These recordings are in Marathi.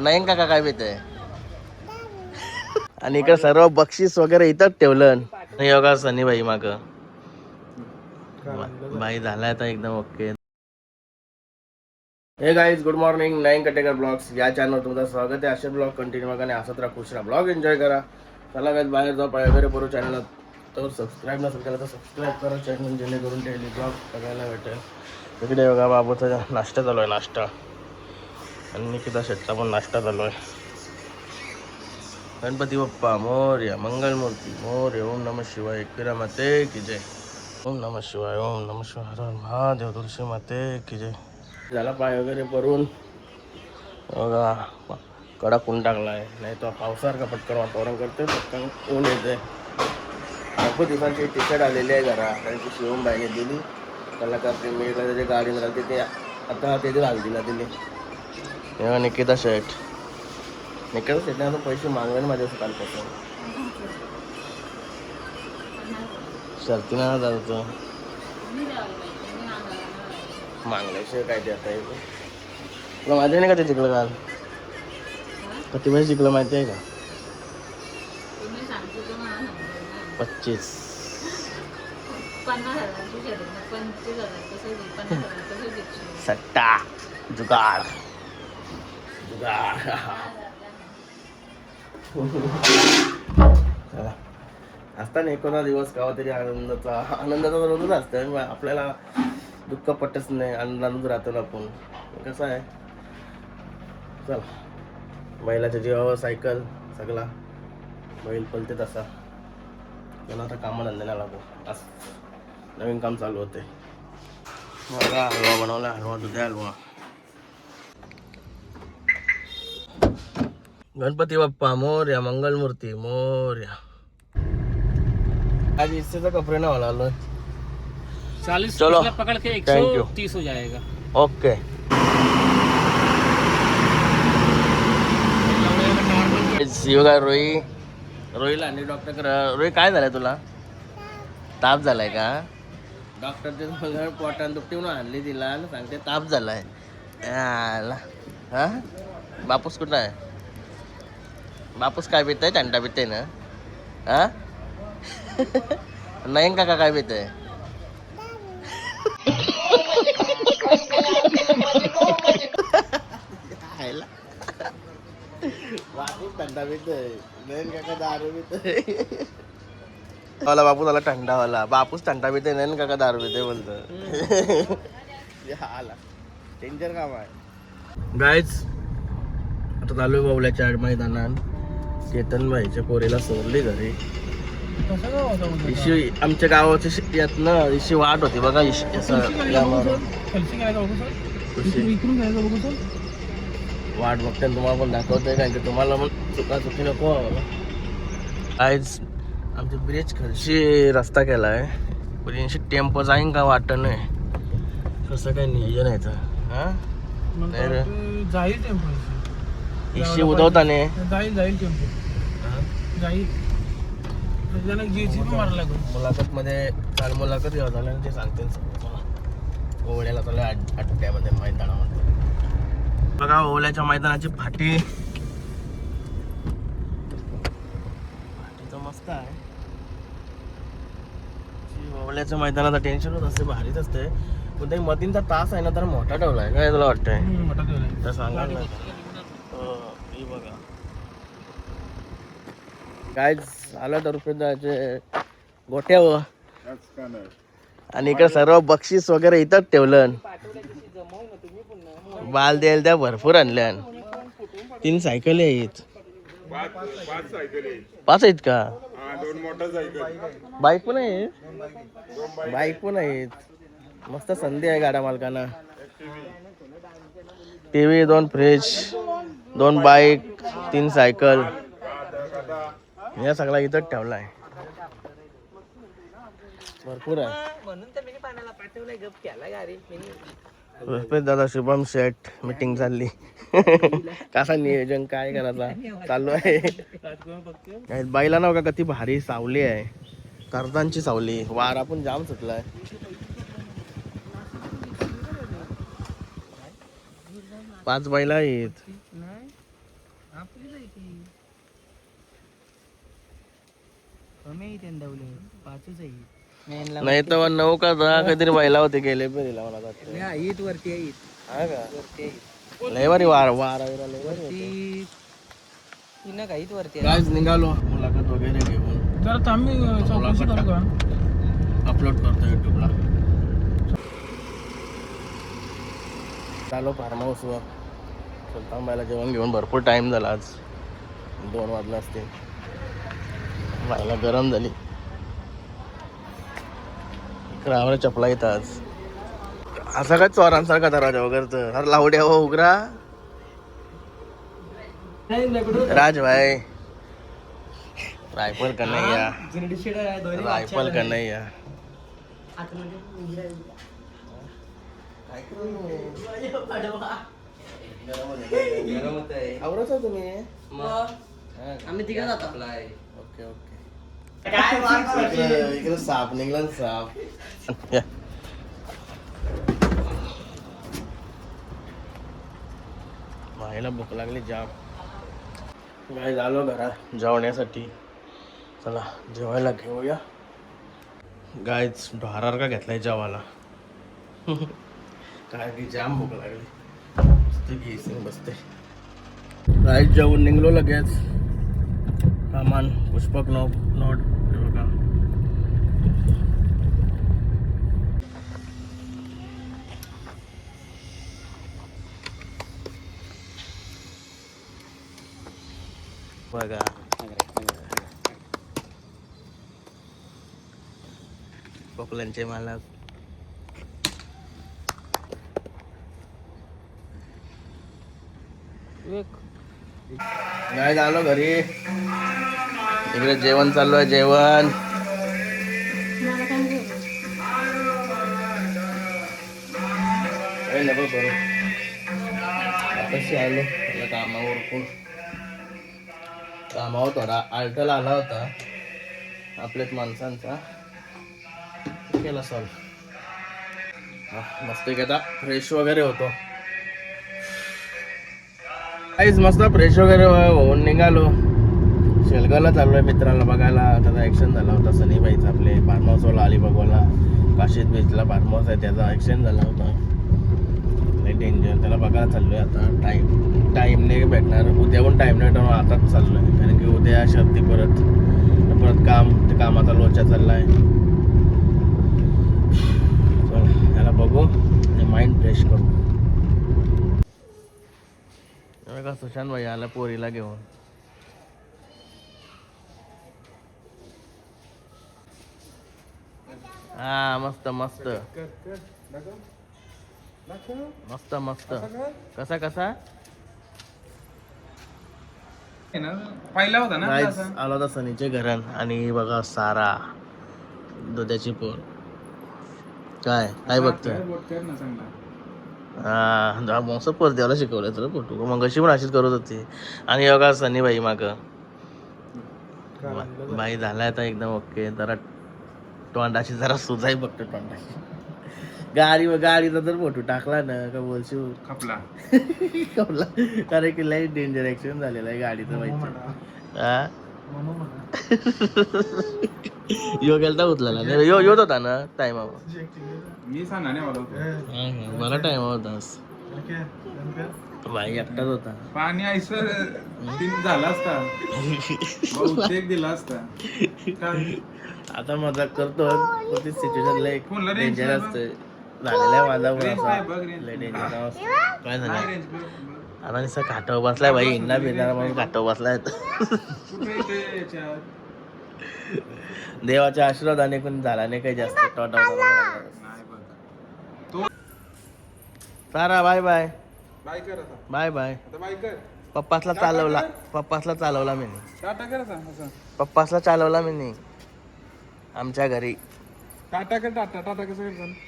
नाही काका काय भेटतंय. आणि इकडे सर्व बक्षीस वगैरे इथंच ठेवलं. नाही बघा सनी भाई माग भाई झालाय आता एकदम ओके. हे guys good morning. Nine Katekar blogs या चॅनल तुमचं स्वागत आहे. असे ब्लॉग कंटिन्यू बघा आणि असंच राहा, खुश राहा, ब्लॉग एन्जॉय करा. चला गाईज बाहेर जाऊ वगैरे बरोबर. चॅनलला तर सबस्क्राईब नसेल केलं तर सबस्क्राईब करा चॅनल, जेणेकरून डेली ब्लॉग बघायला भेटेल. तिकडे बघा बाबूचा नाश्ता चालू आहे, नाश्ता. आणि निकिता शेटचा पण नाश्ता चालू आहे. गणपती बाप्पा मोरया, मंगलमूर्ती मोरया, ओम नमः शिवाय, एकविरा माते की जय. ओम नमः शिवाय, ओम नमः शिवाय, हर हर महादेव, तुळशी माते की जय. झाला पाय वगैरे भरून बघा, कडक ऊन टाकलाय. नाही तर पावसासारखं पटकन वातावरण करते, पटकन ऊन येते. खूप दिवसांची टी शर्ट आलेली आहे घरा, कारण की शिवम बाईने दिली. त्याला करते मी त्याची गाडी राहते ते आता ते घाल दिला दिली. तेव्हा निकिता शर्ट, निकिता शर्टने असं पैसे मागले ना माझ्या कालपासून. शर्तीनं जायचं मागल्याशिवाय काय ते आता येतो. तुला माहिती आहे ना का ते जिंकलं काल? किती पैसे जिंकलं माहिती आहे का? 25. सट्टा जुगाड जुगाड. असता ना एकोणा दिवस गावा तरी आनंदाचा रोजच असतं. आपल्याला दुःख पटच नाही, आनंदानच राहतो ना आपण. कसं आहे, चल बैलाच्या जीवावर सायकल सगळा बैल पलते तसा. त्याला आता कामाधंद्याला लागू. असं नवीन काम चालू होते. मला हलवा बनवला, हलवा दुधा हलवा. गणपती बाप्पा मोरया, मंगलमूर्ती मोरया. आज इससे कपड़े ना वाला लो 40 चलो पकड़ के थैंक यू 130 हो जाएगा. ओके. काय रोईला आणि डॉक्टर रोई काय झालंय तुला? ताप झालाय का? डॉक्टर ते पोटान दुखते म्हणून आणली तिला आणि सांगते ताप झालाय. हा बापूस कुठं आहे? बापूस काय पितय? थंडा पितय ना? हा नाही काका काय पितय? बापूस थंडा पितय, नयन काका दारू पितय. मला बापू झाला थंडावाला. बापूस थंडा पितय, नयन काका दारू पितय बोलतो. आला डेंजर काम आहे. गाईज आता चालू आहे बावल्याच्या मैदानात. केतन भाईच्या पोरीला सोडली घरी. इशी आमच्या गावाच्या यात ना इशी वाट होती बघा. वाट बघते तुम्हाला पण दाखवतोय, कारण की तुम्हाला पण चुकी नको. आज आमच्या ब्रिज खालशी रस्ता केलाय, पण टेम्पो जाईन का वाटत नाही. कसं काय नियोजन यायचं? हा जाईल टेम्पो इशी उदवताने जाईल टेम्पो जाईल. मुलाखत मध्ये काल मुलाखत घ्यावं झालं ते सांगते ओवळ्याला चालू अड्ड्यामध्ये मैदानामध्ये. बघा ओवळ्याच्या मैदानाची फाटी तर मस्त आहे. ओवळ्याच्या मैदानाचं टेन्शन होत असते, भारीच असते. पण ते मधींचा तास आहे ना तर मोठा ठेवलाय. काय तुला वाटतंय? मोठा ठेवलाय तर सांगा ना. बघा काय झालं तर रुपये जायचे गोट्यावर. आणि इकडे सर्व बक्षीस वगैरे इथंच ठेवलं. बाल द्यायला त्या भरपूर आणल्या. 3 सायकली आहेत. 5 आहेत का? 2 मोटरसायकल, बाईक पण आहे. बाईक पण आहेत. मस्त संधी आहे गाड्या मालकांना. टीव्ही, 2 फ्रीज, 2 बाईक, 3 सायकल, या सगळा इथंच ठेवला आहे. भरपूर आहे. म्हणून तर मी पाण्याला पाठवलंय. गप केला गाडी. दादा शुभम शेठ मीटिंग चालली. कसा नियोजन काय करायचा चालू आहे. बाईला ना बघा किती भारी सावली आहे, कर्जांची सावली. वारा पण जाम सुटलाय. पाच बैला आहेत. आपलीच आहे ती कमी आहे त्यांना पाचच आहे नाही तर 9 का 10 काहीतरी व्हायला होते गेले पेरीला मला वाटतं. ईद वरती आहे हा का वरती आहे लय भारी वारा बिरा लय भारी होते. ती ती ना काहीच वरती आहे गाईज निघालो मुलाखत वगैरे घेऊन तर आम्ही चौकशी करू का अपलोड करतो युट्यूबला. चालो फार्म हाऊसवर सुलतानबाईला जेवण घेऊन भरपूर टाइम झाला. आज 2 वाजले असते. व्हायला गरम झाली. रावला चपला येतात आज. असा काय चोरांसारखा दरवाजा वगैरे तर लावड्या हो उघरा राज भाई रायफल का नाही या रायफल का नाही या आवरच तुम्ही आम्ही तिकडे जात आपला ओके ओके इकडे साप निघला ना साप. या. मायला भूक लागली जाम. काय झालो घरात जेवण्यासाठी. चला जेवायला घेऊया. गायच ढोरार का घेतलाय जेवायला काय की जाम भूक लागली. बसते घे बसते. गायच जेवून निघलो लगेच. सामान पुष्पक नोट हे बघा. बघा कोकलांचे मालक. नाही झालो घरी. इकडे जेवण चालू आहे. जेवण नको करू. आताशी आलो कामावर. कामावर थोडा अडथळा आला होता आपल्याच माणसांचा. केला सॉल्व. मस्त आता फ्रेश वगैरे होतो. काहीच मस्त फ्रेश वगैरे होऊन निघालो. शेलगावला चाललोय मित्राला बघायला. त्याचा ॲक्सिडेंट झाला होता सनीबाईचा. आपले फार्म हाऊसवाला अलिबागवाला काशीद बीचला फार्म हाऊस आहे त्याचा ॲक्सिडेंट झाला होता. लई डेंजर. त्याला बघायला चाललोय आता. टाईम नाही भेटणार. उद्या पण टाईम नाही भेटणार. आताच चाललोय कारण की उद्या शर्ती परत काम. ते कामाचा लोचा चाललाय. चल त्याला बघू आणि माइंड फ्रेश करू. का सुशांत भाई आला पोरीला घेऊन. हा मस्त मस्त मस्त मस्त. कसा कसा पहिला होता ना आला होता सनीचे घरान. आणि बघा सारा दुधाची पोर. काय काय बघतोय. हा मस्त परदेवाला शिकवलं तुला फोटो. मग अशी पण अशीच करत होती. आणि बघा सनी बाई माग बाई झालाय आता एकदम ओके. जरा तोंडाशी जरा सुजाई बघतो तोंडाशी. गाडीचा जर फोटो टाकला ना का बोलशील खपला कारण की लई डेंजर ऍक्सिडेंट झालेला आहे गाडीचा माहिती. हा यो गेलता उचलायला. यो येत होता ना टायमावर. मी सांगण्याने आलो होतो. मला टाइम होतास. भाई एकटाच होता. पाणी आयसर झाला असता. बहुतेक दिला असता. आता मजाक करतो. ती सिच्युएशन लय डेंजर असते. झालेला आहे माझा लय डेंजर. काय झालं आता नुसतं घाटावर बसलाय भाई. इंना फिरणार म्हणून घाटावर बसलाय. देवाच्या आशीर्वादाने पण झाला नाही काही जास्त. सारा बाय बाय बाय कर आता. Bye bye. आता बाय कर. पप्पासला चालवला मी. टाटा कर आता असं. पप्पासला चालवला मी आमच्या घरी. टाटा कर. टाटा कसं करतो.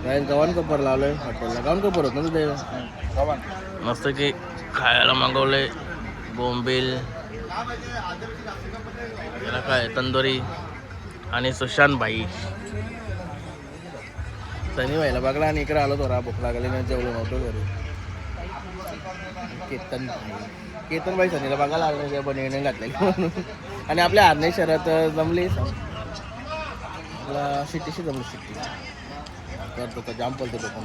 काय गव्हाण कपर लावलंय हॉटेलला. गव्हाण कपर होत ना ते. मस्त की खायला मागवलंय. बोंबील याला काय तंदुरी. आणि सुशांत भाई सनी भाईला बघला आणि इकडे आलो थोडा. भूक लागली नाही जेवलो नव्हतो घरी. केतन बाई सनीला बघायला आलं त्या बनवून घातलेलं म्हणून. आणि आपल्या आर्ने शहरात जमली आपला सिटीशी जमली सिटी करतो का जाम पलतो तो पण